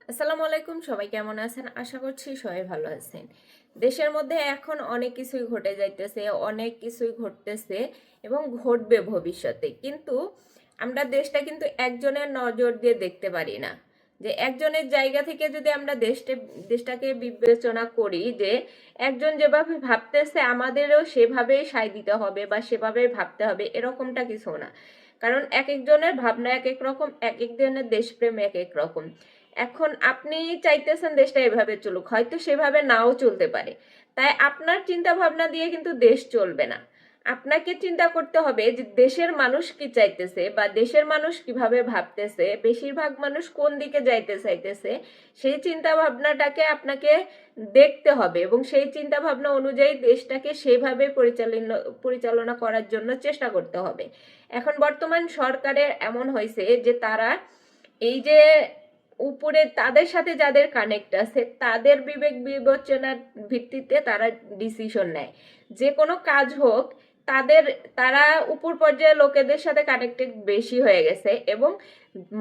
আসসালামু আলাইকুম, সবাই কেমন আছেন? আশা করছি সবাই ভালো আছেন। দেশের মধ্যে এখন অনেক কিছুই ঘটে যাইতেছে, অনেক কিছুই ঘটতেছে এবং ঘটবে ভবিষ্যতে। কিন্তু আমরা দেশটা কিন্তু একজনের নজর দিয়ে দেখতে পারি না। যে একজনের জায়গা থেকে যদি আমরা দেশটাকে বিবেচনা করি, যে একজন যেভাবে ভাবতেছে আমাদেরও সেভাবেই সায় দিতে হবে বা সেভাবেই ভাবতে হবে, এরকমটা কিছু না। কারণ এক একজনের ভাবনা এক এক রকম, এক একজনের দেশপ্রেম এক এক রকম। এখন আপনি চাইতেছেন দেশটা এভাবে চলুক, হয়তো সেভাবে নাও চলতে পারে। তাই আপনার চিন্তা ভাবনা দিয়ে কিন্তু দেশ চলবে না। আপনাকে চিন্তা করতে হবে যে দেশের মানুষ কি চাইতেছে বা দেশের মানুষ কিভাবে ভাবতেছে, বেশিরভাগ মানুষ কোন দিকে যাইতে চাইতেছে, সেই চিন্তা ভাবনাটাকে আপনাকে দেখতে হবে এবং সেই চিন্তা ভাবনা অনুযায়ী দেশটাকে সেইভাবে পরিচালনা করার জন্য চেষ্টা করতে হবে। এখন বর্তমান সরকারের এমন হয়েছে যে তারা এই যে উপরে তাদের সাথে যাদের কানেক্ট আছে তাদের বিবেক বিবেচনার ভিত্তিতে তারা ডিসিশন নেয়। যে কোনো কাজ হোক, তাদের তারা উপর পর্যায়ে লোকেদের সাথে কানেক্টেড বেশি হয়ে গেছে এবং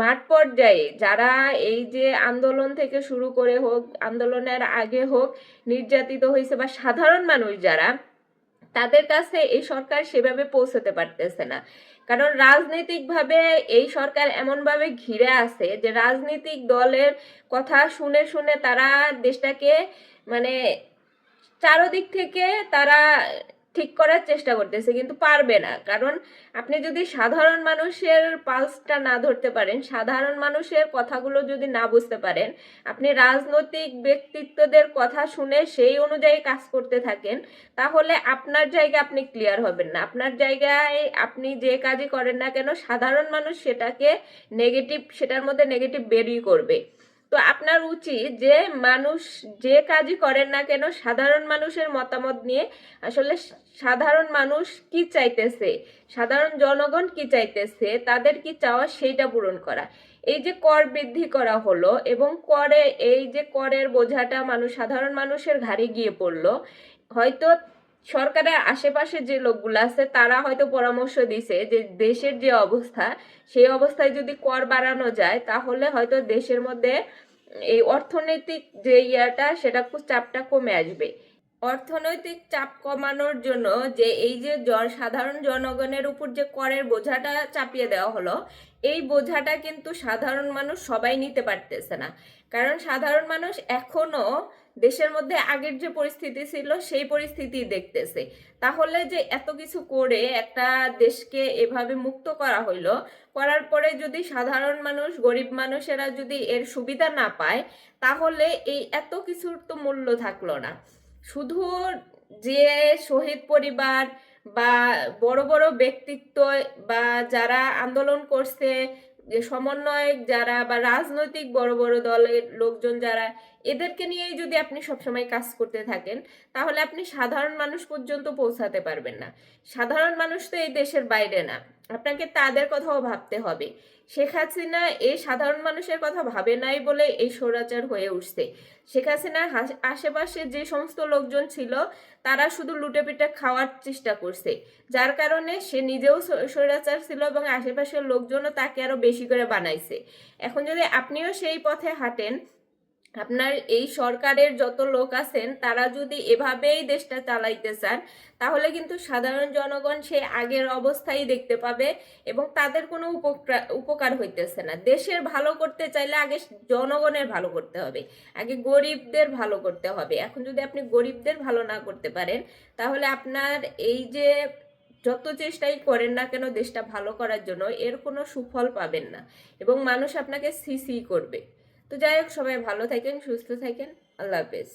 মাঠ পর্যায়ে যারা এই যে আন্দোলন থেকে শুরু করে হোক, আন্দোলনের আগে হোক, নির্যাতিত হয়েছে বা সাধারণ মানুষ যারা, তাদের কাছে এই সরকার সেভাবে পৌঁছতে পারতেছে না। কারণ রাজনৈতিকভাবে এই সরকার এমনভাবে ঘিরে আছে যে রাজনৈতিক দলের কথা শুনে শুনে তারা দেশটাকে মানে চারদিক থেকে তারা ঠিক করার চেষ্টা করতেছে, কিন্তু পারবে না। কারণ আপনি যদি সাধারণ মানুষের পালসটা না ধরতে পারেন, সাধারণ মানুষের কথাগুলো যদি না বুঝতে পারেন, আপনি রাজনৈতিক ব্যক্তিত্বদের কথা শুনে সেই অনুযায়ী কাজ করতে থাকেন, তাহলে আপনার জায়গায় আপনি ক্লিয়ার হবেন না। আপনার জায়গায় আপনি যে কাজই করেন না কেন, সাধারণ মানুষ সেটাকে নেগেটিভ, সেটার মধ্যে নেগেটিভ বেরই করবে। তো আপনার উচিত যে মানুষ যে কাজই করেন না কেন সাধারণ মানুষের মতামত নিয়ে, আসলে সাধারণ মানুষ কি চাইতেছে, সাধারণ জনগণ কি চাইতেছে, তাদের কি চাওয়া সেইটা পূরণ করা। এই যে কর বৃদ্ধি করা হলো এবং এই যে করের বোঝাটা সাধারণ মানুষের ঘাড়ে গিয়ে পড়লো, হয়তো সরকারের আশেপাশে যে লোকগুলো আছে তারা হয়তো পরামর্শ দিছে যে দেশের যে অবস্থা, সেই অবস্থায় যদি কর বাড়ানো যায় তাহলে হয়তো দেশের মধ্যে এই অর্থনৈতিক যে সেটা চাপটা কমে আসবে। অর্থনৈতিক চাপ কমানোর জন্য যে এই যে সাধারণ জনগণের উপর যে করের বোঝাটা চাপিয়ে দেওয়া হলো, এই বোঝাটা কিন্তু সাধারণ মানুষ সবাই নিতে পারতেছে না। কারণ সাধারণ মানুষ এখনো দেশের মধ্যে আগের যে পরিস্থিতি ছিল সেই পরিস্থিতি দেখতেছে। তাহলে যে এত কিছু করে একটা দেশকে এভাবে মুক্ত করা হইলো, করার পরে যদি সাধারণ মানুষ, গরিব মানুষেরা যদি এর সুবিধা না পায়, তাহলে এই এত কিছুর তো মূল্য থাকলো না। শুধু যে শহীদ পরিবার বা বড় বড় ব্যক্তিত্ব বা যারা আন্দোলন করছে, যে সমন্বয়ক যারা বা রাজনৈতিক বড় বড় দলের লোকজন যারা, এদেরকে নিয়েই যদি আপনি সবসময় কাজ করতে থাকেন, তাহলে আপনি সাধারণ মানুষ পর্যন্ত পৌঁছাতে পারবেন না। সাধারণ মানুষ তো এই দেশের বাইরে না, আপনাকে তাদের কথাও ভাবতে হবে। শেখ হাসিনা এই সাধারণ মানুষের কথা ভাবে নাই বলে এই স্বৈরাচার হয়ে উঠছে। শেখ হাসিনার আশেপাশে যে সমস্ত লোকজন ছিল তারা শুধু লুটে পিটে খাওয়ার চেষ্টা করছে, যার কারণে সে নিজেও স্বৈরাচার ছিল এবং আশেপাশের লোকজনও তাকে আরো বেশি করে বানাইছে। এখন যদি আপনিও সেই পথে হাঁটেন, আপনার এই সরকারের যত লোক আছেন তারা যদি এভাবেই দেশটা চালাইতে চান, তাহলে কিন্তু সাধারণ জনগণ সেই আগের অবস্থায় দেখতে পাবে এবং তাদের কোনো উপকার হইতেছে না। দেশের ভালো করতে চাইলে আগে জনগণের ভালো করতে হবে, আগে গরিবদের ভালো করতে হবে। এখন যদি আপনি গরিবদের ভালো না করতে পারেন, তাহলে আপনার এই যে যত চেষ্টাই করেন না কেন দেশটা ভালো করার জন্য, এর কোনো সুফল পাবেন না এবং মানুষ আপনাকে সিসি করবে। তো যাই হোক, সবাই ভালো থাকেন, সুস্থ থাকেন। আল্লাহ হাফেজ।